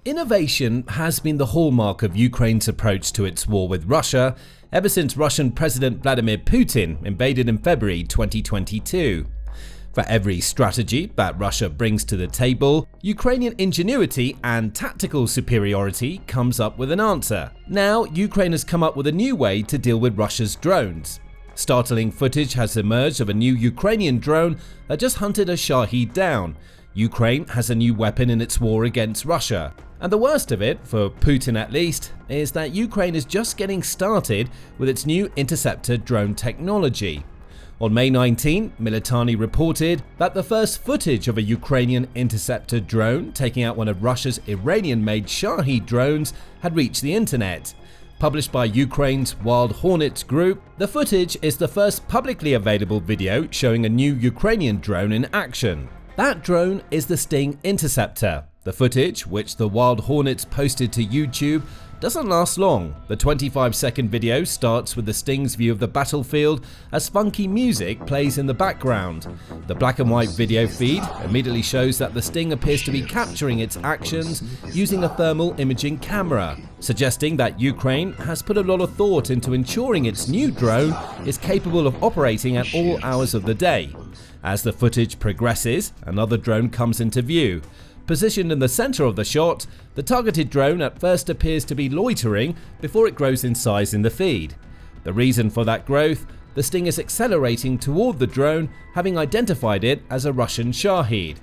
Innovation has been the hallmark of Ukraine's approach to its war with Russia ever since Russian President Vladimir Putin invaded in February 2022. For every strategy that Russia brings to the table, Ukrainian ingenuity and tactical superiority comes up with an answer. Now, Ukraine has come up with a new way to deal with Russia's drones. Startling footage has emerged of a new Ukrainian drone that just hunted a Shahed down. Ukraine has a new weapon in its war against Russia. And the worst of it, for Putin at least, is that Ukraine is just getting started with its new interceptor drone technology. On May 19, Militani reported that the first footage of a Ukrainian interceptor drone taking out one of Russia's Iranian-made Shahed drones had reached the internet. Published by Ukraine's Wild Hornets group, the footage is the first publicly available video showing a new Ukrainian drone in action. That drone is the Sting Interceptor. The footage, which the Wild Hornets posted to YouTube, doesn't last long. The 25-second video starts with the Sting's view of the battlefield as funky music plays in the background. The black and white video feed immediately shows that the Sting appears to be capturing its actions using a thermal imaging camera, suggesting that Ukraine has put a lot of thought into ensuring its new drone is capable of operating at all hours of the day. As the footage progresses, another drone comes into view. Positioned in the center of the shot, the targeted drone at first appears to be loitering before it grows in size in the feed. The reason for that growth, the Sting is accelerating toward the drone, having identified it as a Russian Shahed.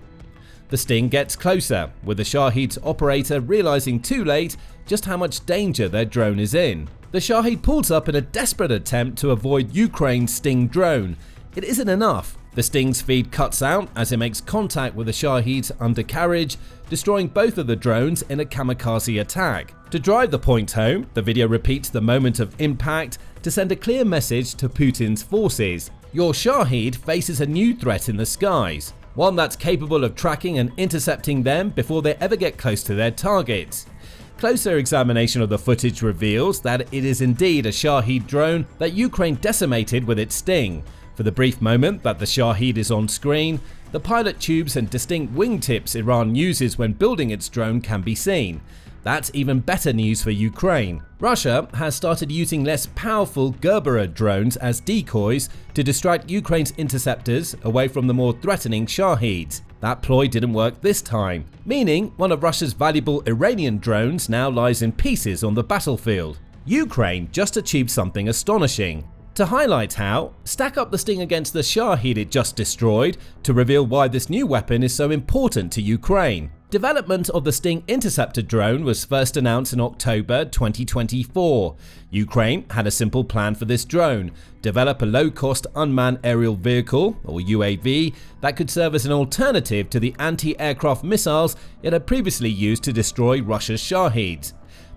The Sting gets closer, with the Shahed's operator realizing too late just how much danger their drone is in. The Shahed pulls up in a desperate attempt to avoid Ukraine's Sting drone. It isn't enough. The Sting's feed cuts out as it makes contact with the Shahed's undercarriage, destroying both of the drones in a kamikaze attack. To drive the point home, the video repeats the moment of impact to send a clear message to Putin's forces. Your Shahed faces a new threat in the skies, one that's capable of tracking and intercepting them before they ever get close to their targets. Closer examination of the footage reveals that it is indeed a Shahed drone that Ukraine decimated with its Sting. For the brief moment that the Shahed is on screen, the pilot tubes and distinct wingtips Iran uses when building its drone can be seen. That's even better news for Ukraine. Russia has started using less powerful Gerberer drones as decoys to distract Ukraine's interceptors away from the more threatening Shaheds. That ploy didn't work this time, meaning one of Russia's valuable Iranian drones now lies in pieces on the battlefield. Ukraine just achieved something astonishing. To highlight how, stack up the Sting against the Shahed it just destroyed to reveal why this new weapon is so important to Ukraine. Development of the Sting interceptor drone was first announced in October 2024. Ukraine had a simple plan for this drone: develop a low-cost unmanned aerial vehicle, or UAV, that could serve as an alternative to the anti-aircraft missiles it had previously used to destroy Russia's Shaheds.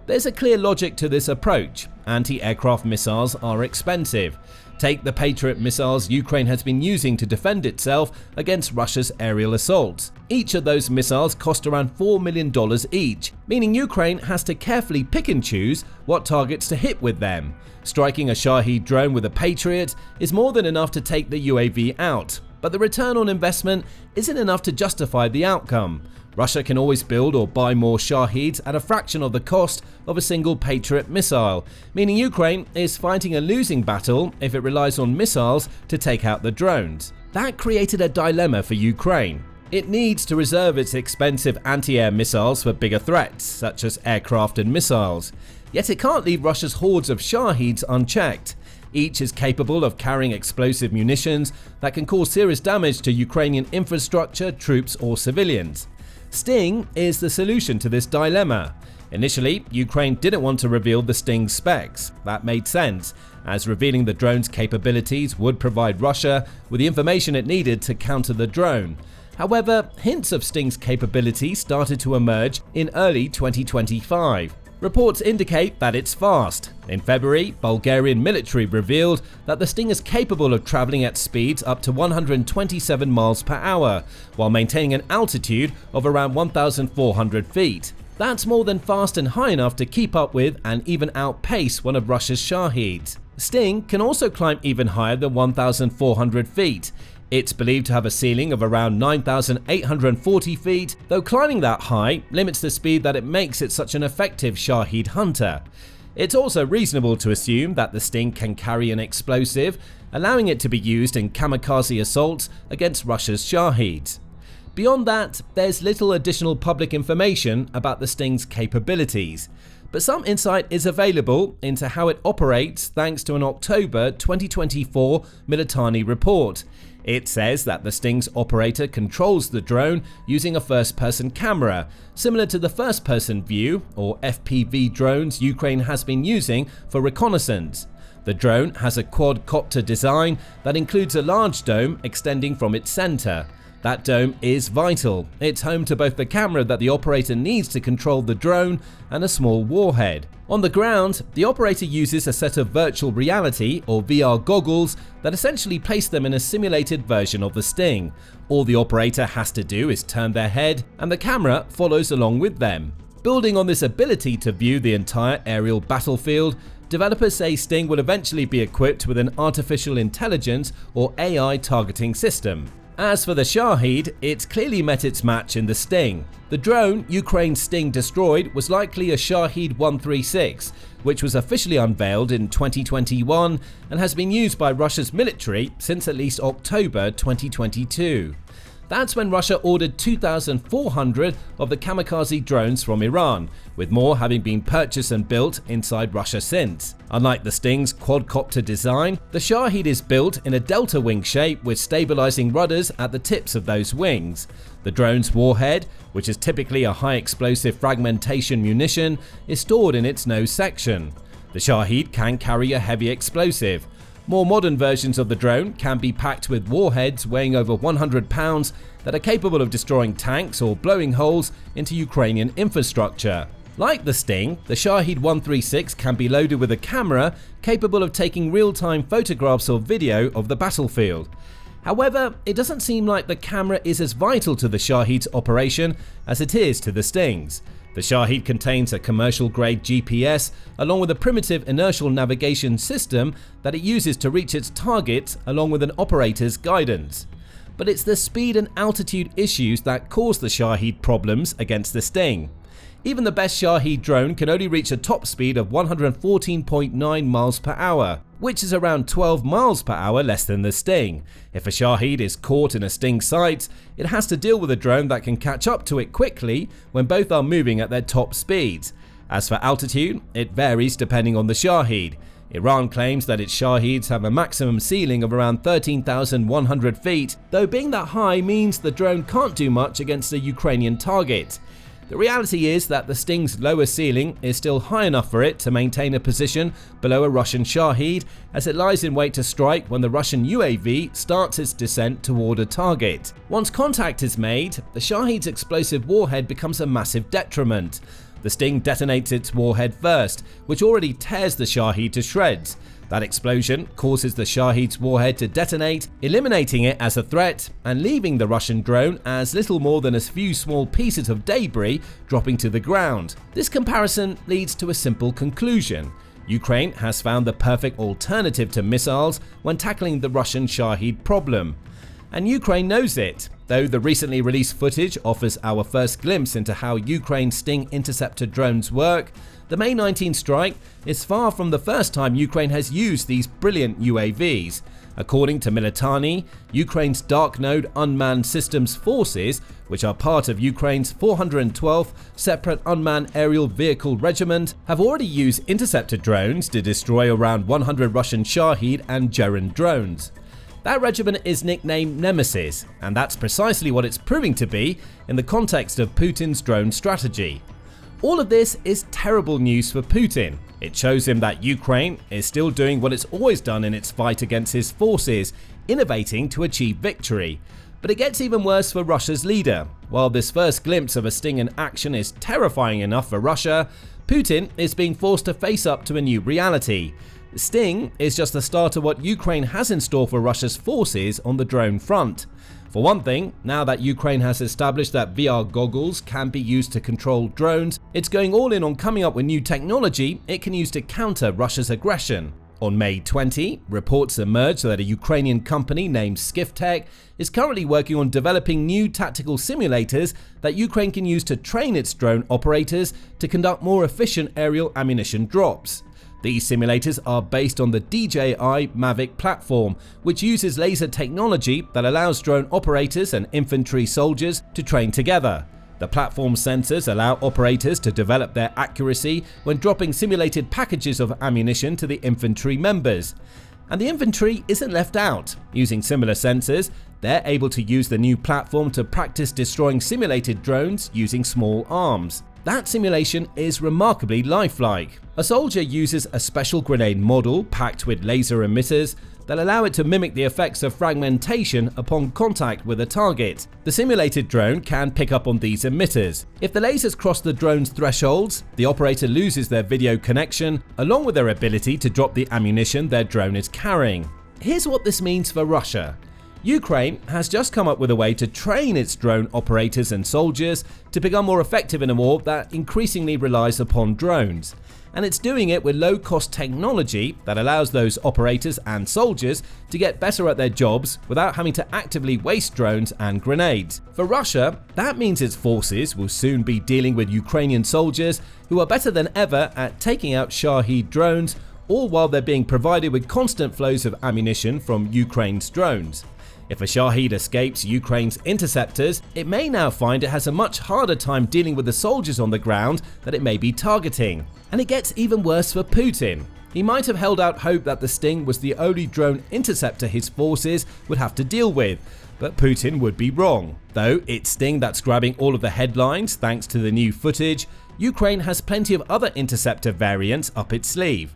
There's a clear logic to this approach. Anti-aircraft missiles are expensive. Take the Patriot missiles Ukraine has been using to defend itself against Russia's aerial assaults. Each of those missiles cost around $4 million each, meaning Ukraine has to carefully pick and choose what targets to hit with them. Striking a Shahed drone with a Patriot is more than enough to take the UAV out, but the return on investment isn't enough to justify the outcome. Russia can always build or buy more Shaheds at a fraction of the cost of a single Patriot missile, meaning Ukraine is fighting a losing battle if it relies on missiles to take out the drones. That created a dilemma for Ukraine. It needs to reserve its expensive anti-air missiles for bigger threats, such as aircraft and missiles. Yet it can't leave Russia's hordes of Shaheds unchecked. Each is capable of carrying explosive munitions that can cause serious damage to Ukrainian infrastructure, troops, or civilians. Sting is the solution to this dilemma. Initially, Ukraine didn't want to reveal the Sting specs. That made sense, as revealing the drone's capabilities would provide Russia with the information it needed to counter the drone. However, hints of Sting's capability started to emerge in early 2025. Reports indicate that it's fast. In February, Bulgarian military revealed that the Sting is capable of traveling at speeds up to 127 miles per hour, while maintaining an altitude of around 1,400 feet. That's more than fast and high enough to keep up with and even outpace one of Russia's Shaheds. Sting can also climb even higher than 1,400 feet. It's believed to have a ceiling of around 9,840 feet, though climbing that high limits the speed that it makes it such an effective Shahed hunter. It's also reasonable to assume that the Sting can carry an explosive, allowing it to be used in kamikaze assaults against Russia's Shaheds. Beyond that, there's little additional public information about the Sting's capabilities, but some insight is available into how it operates thanks to an October 2024 Militani report. It says that the Sting's operator controls the drone using a first-person camera, similar to the first-person view or FPV drones Ukraine has been using for reconnaissance. The drone has a quadcopter design that includes a large dome extending from its center. That dome is vital. It's home to both the camera that the operator needs to control the drone and a small warhead. On the ground, the operator uses a set of virtual reality or VR goggles that essentially place them in a simulated version of the Sting. All the operator has to do is turn their head and the camera follows along with them. Building on this ability to view the entire aerial battlefield, developers say Sting will eventually be equipped with an artificial intelligence or AI targeting system. As for the Shahed, it's clearly met its match in the Sting. The drone Ukraine's Sting destroyed was likely a Shahed 136, which was officially unveiled in 2021 and has been used by Russia's military since at least October 2022. That's when Russia ordered 2,400 of the kamikaze drones from Iran, with more having been purchased and built inside Russia since. Unlike the Sting's quadcopter design, the Shahed is built in a delta wing shape with stabilizing rudders at the tips of those wings. The drone's warhead, which is typically a high explosive fragmentation munition, is stored in its nose section. The Shahed can carry a heavy explosive. More modern versions of the drone can be packed with warheads weighing over 100 pounds that are capable of destroying tanks or blowing holes into Ukrainian infrastructure. Like the Sting, the Shahed 136 can be loaded with a camera capable of taking real-time photographs or video of the battlefield. However, it doesn't seem like the camera is as vital to the Shahed's operation as it is to the Sting's. The Shahed contains a commercial-grade GPS along with a primitive inertial navigation system that it uses to reach its targets along with an operator's guidance. But it's the speed and altitude issues that cause the Shahed problems against the Sting. Even the best Shahed drone can only reach a top speed of 114.9 miles per hour, which is around 12 miles per hour less than the Sting. If a Shahed is caught in a Sting sight, it has to deal with a drone that can catch up to it quickly when both are moving at their top speeds. As for altitude, it varies depending on the Shahed. Iran claims that its Shaheds have a maximum ceiling of around 13,100 feet, though being that high means the drone can't do much against a Ukrainian target. The reality is that the Sting's lower ceiling is still high enough for it to maintain a position below a Russian Shahed, as it lies in wait to strike when the Russian UAV starts its descent toward a target. Once contact is made, the Shahed's explosive warhead becomes a massive detriment. The Sting detonates its warhead first, which already tears the Shahed to shreds. That explosion causes the Shahed's warhead to detonate, eliminating it as a threat and leaving the Russian drone as little more than a few small pieces of debris dropping to the ground. This comparison leads to a simple conclusion. Ukraine has found the perfect alternative to missiles when tackling the Russian Shahed problem. And Ukraine knows it. Though the recently released footage offers our first glimpse into how Ukraine's Sting interceptor drones work, the May 19 strike is far from the first time Ukraine has used these brilliant UAVs. According to Militani, Ukraine's Dark Node Unmanned Systems Forces, which are part of Ukraine's 412th Separate Unmanned Aerial Vehicle Regiment, have already used interceptor drones to destroy around 100 Russian Shahed and German drones. That regiment is nicknamed Nemesis, and that's precisely what it's proving to be in the context of Putin's drone strategy. All of this is terrible news for Putin. It shows him that Ukraine is still doing what it's always done in its fight against his forces, innovating to achieve victory. But it gets even worse for Russia's leader. While this first glimpse of a Sting in action is terrifying enough for Russia, Putin is being forced to face up to a new reality. Sting is just the start of what Ukraine has in store for Russia's forces on the drone front. For one thing, now that Ukraine has established that VR goggles can be used to control drones, it's going all in on coming up with new technology it can use to counter Russia's aggression. On May 20, reports emerged that a Ukrainian company named Skiftek is currently working on developing new tactical simulators that Ukraine can use to train its drone operators to conduct more efficient aerial ammunition drops. These simulators are based on the DJI Mavic platform, which uses laser technology that allows drone operators and infantry soldiers to train together. The platform sensors allow operators to develop their accuracy when dropping simulated packages of ammunition to the infantry members. And the infantry isn't left out. Using similar sensors, they're able to use the new platform to practice destroying simulated drones using small arms. That simulation is remarkably lifelike. A soldier uses a special grenade model packed with laser emitters that allow it to mimic the effects of fragmentation upon contact with a target. The simulated drone can pick up on these emitters. If the lasers cross the drone's thresholds, the operator loses their video connection along with their ability to drop the ammunition their drone is carrying. Here's what this means for Russia. Ukraine has just come up with a way to train its drone operators and soldiers to become more effective in a war that increasingly relies upon drones. And it's doing it with low-cost technology that allows those operators and soldiers to get better at their jobs without having to actively waste drones and grenades. For Russia, that means its forces will soon be dealing with Ukrainian soldiers who are better than ever at taking out Shahed drones, all while they're being provided with constant flows of ammunition from Ukraine's drones. If a Shahed escapes Ukraine's interceptors, it may now find it has a much harder time dealing with the soldiers on the ground that it may be targeting. And it gets even worse for Putin. He might have held out hope that the Sting was the only drone interceptor his forces would have to deal with, but Putin would be wrong. Though it's Sting that's grabbing all of the headlines thanks to the new footage, Ukraine has plenty of other interceptor variants up its sleeve.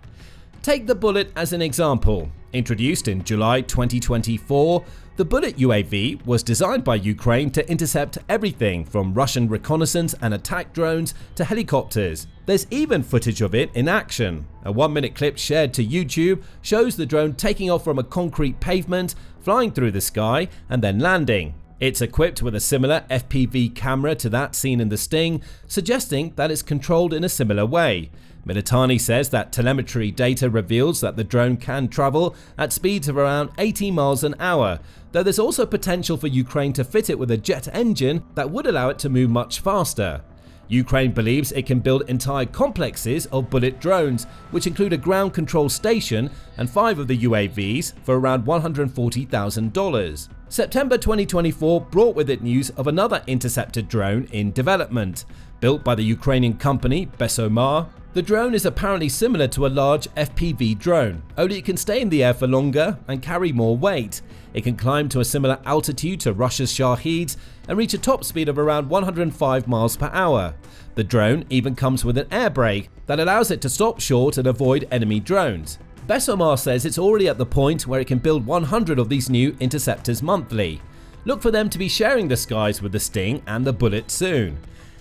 Take the Bullet as an example. Introduced in July 2024, the Bullet UAV was designed by Ukraine to intercept everything from Russian reconnaissance and attack drones to helicopters. There's even footage of it in action. A 1-minute clip shared to YouTube shows the drone taking off from a concrete pavement, flying through the sky, and then landing. It's equipped with a similar FPV camera to that seen in the Sting, suggesting that it's controlled in a similar way. Militani says that telemetry data reveals that the drone can travel at speeds of around 80 miles an hour, though there's also potential for Ukraine to fit it with a jet engine that would allow it to move much faster. Ukraine believes it can build entire complexes of Bullet drones, which include a ground control station and 5 of the UAVs for around $140,000. September 2024 brought with it news of another interceptor drone in development. Built by the Ukrainian company Besomar, the drone is apparently similar to a large FPV drone, only it can stay in the air for longer and carry more weight. It can climb to a similar altitude to Russia's Shaheds and reach a top speed of around 105 miles per hour. The drone even comes with an air brake that allows it to stop short and avoid enemy drones. Besomar says it's already at the point where it can build 100 of these new interceptors monthly. Look for them to be sharing the skies with the Sting and the Bullet soon.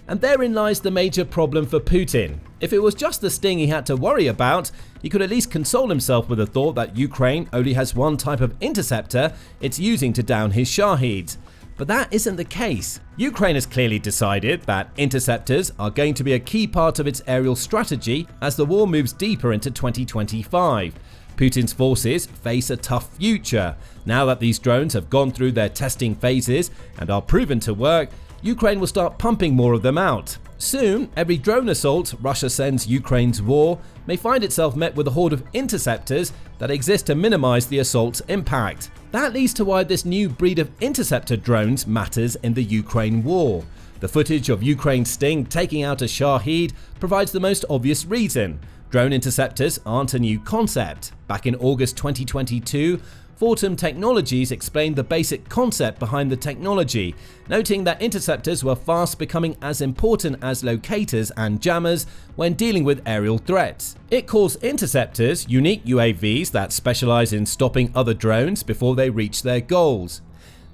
And therein lies the major problem for Putin. If it was just the Sting he had to worry about, he could at least console himself with the thought that Ukraine only has one type of interceptor it's using to down his Shaheds. But that isn't the case. Ukraine has clearly decided that interceptors are going to be a key part of its aerial strategy as the war moves deeper into 2025. Putin's forces face a tough future. Now that these drones have gone through their testing phases and are proven to work, Ukraine will start pumping more of them out. Soon, every drone assault Russia sends Ukraine's war may find itself met with a horde of interceptors that exist to minimize the assault's impact. That leads to why this new breed of interceptor drones matters in the Ukraine war. The footage of Ukraine's Sting taking out a Shahed provides the most obvious reason. Drone interceptors aren't a new concept. Back in August 2022, Fortum Technologies explained the basic concept behind the technology, noting that interceptors were fast becoming as important as locators and jammers when dealing with aerial threats. It calls interceptors unique UAVs that specialize in stopping other drones before they reach their goals.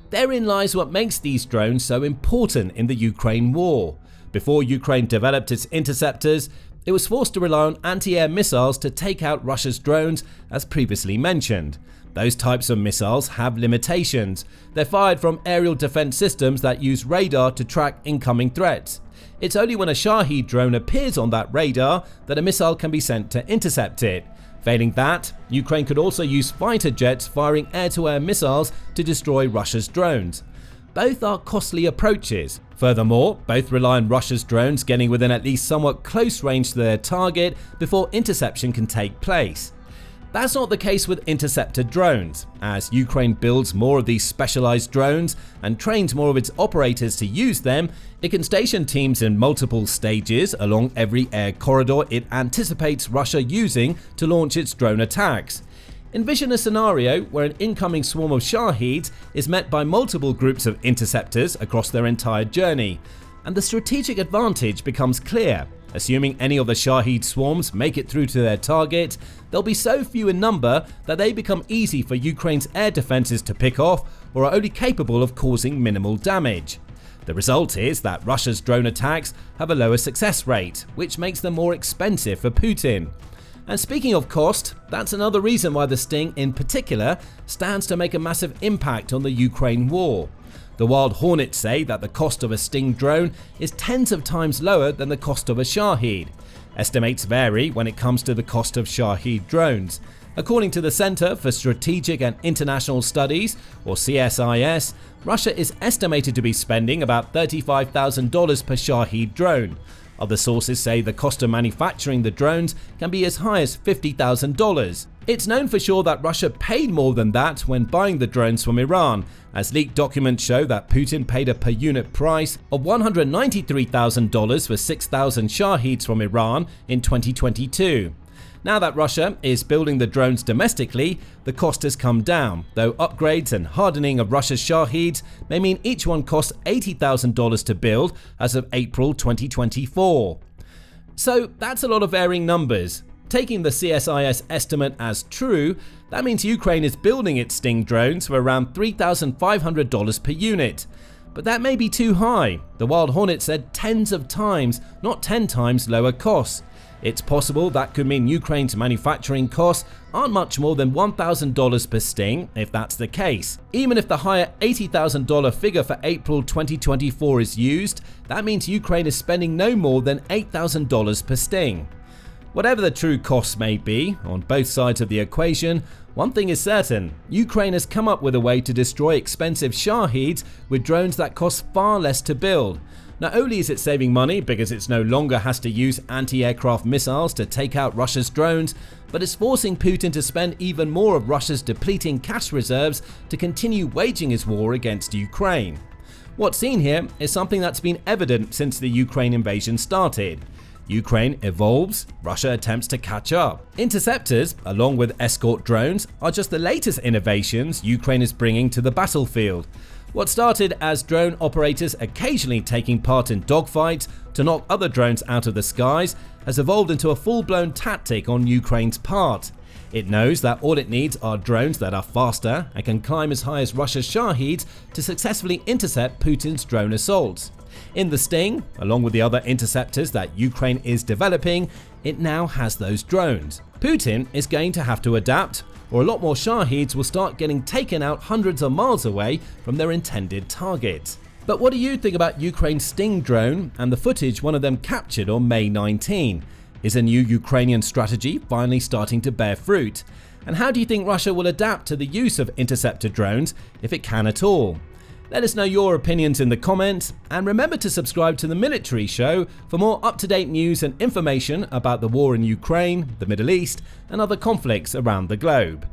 Therein lies what makes these drones so important in the Ukraine war. Before Ukraine developed its interceptors, it was forced to rely on anti-air missiles to take out Russia's drones, as previously mentioned. Those types of missiles have limitations. They're fired from aerial defense systems that use radar to track incoming threats. It's only when a Shahed drone appears on that radar that a missile can be sent to intercept it. Failing that, Ukraine could also use fighter jets firing air-to-air missiles to destroy Russia's drones. Both are costly approaches. Furthermore, both rely on Russia's drones getting within at least somewhat close range to their target before interception can take place. That's not the case with interceptor drones. As Ukraine builds more of these specialized drones and trains more of its operators to use them, it can station teams in multiple stages along every air corridor it anticipates Russia using to launch its drone attacks. Envision a scenario where an incoming swarm of Shaheds is met by multiple groups of interceptors across their entire journey, and the strategic advantage becomes clear. Assuming any of the Shahed swarms make it through to their target, they'll be so few in number that they become easy for Ukraine's air defenses to pick off or are only capable of causing minimal damage. The result is that Russia's drone attacks have a lower success rate, which makes them more expensive for Putin. And speaking of cost, that's another reason why the Sting in particular stands to make a massive impact on the Ukraine war. The Wild Hornets say that the cost of a Sting drone is tens of times lower than the cost of a Shahed. Estimates vary when it comes to the cost of Shahed drones. According to the Center for Strategic and International Studies, or CSIS, Russia is estimated to be spending about $35,000 per Shahed drone. Other sources say the cost of manufacturing the drones can be as high as $50,000. It's known for sure that Russia paid more than that when buying the drones from Iran, as leaked documents show that Putin paid a per unit price of $193,000 for 6,000 Shaheds from Iran in 2022. Now that Russia is building the drones domestically, the cost has come down, though upgrades and hardening of Russia's Shaheds may mean each one costs $80,000 to build as of April 2024. So that's a lot of varying numbers. Taking the CSIS estimate as true, that means Ukraine is building its Sting drones for around $3,500 per unit. But that may be too high. The Wild Hornet said tens of times, not 10 times lower costs. It's possible that could mean Ukraine's manufacturing costs aren't much more than $1,000 per Sting if that's the case. Even if the higher $80,000 figure for April 2024 is used, that means Ukraine is spending no more than $8,000 per Sting. Whatever the true costs may be, on both sides of the equation, one thing is certain: Ukraine has come up with a way to destroy expensive Shaheds with drones that cost far less to build. Not only is it saving money because it no longer has to use anti-aircraft missiles to take out Russia's drones, but it's forcing Putin to spend even more of Russia's depleting cash reserves to continue waging his war against Ukraine. What's seen here is something that's been evident since the Ukraine invasion started. Ukraine evolves, Russia attempts to catch up. Interceptors, along with escort drones, are just the latest innovations Ukraine is bringing to the battlefield. What started as drone operators occasionally taking part in dogfights to knock other drones out of the skies has evolved into a full-blown tactic on Ukraine's part. It knows that all it needs are drones that are faster and can climb as high as Russia's Shaheds to successfully intercept Putin's drone assaults. In the Sting, along with the other interceptors that Ukraine is developing, it now has those drones. Putin is going to have to adapt, or a lot more Shaheds will start getting taken out hundreds of miles away from their intended targets. But what do you think about Ukraine's Sting drone and the footage one of them captured on May 19? Is a new Ukrainian strategy finally starting to bear fruit? And how do you think Russia will adapt to the use of interceptor drones, if it can at all? Let us know your opinions in the comments, and remember to subscribe to The Military Show for more up-to-date news and information about the war in Ukraine, the Middle East, and other conflicts around the globe.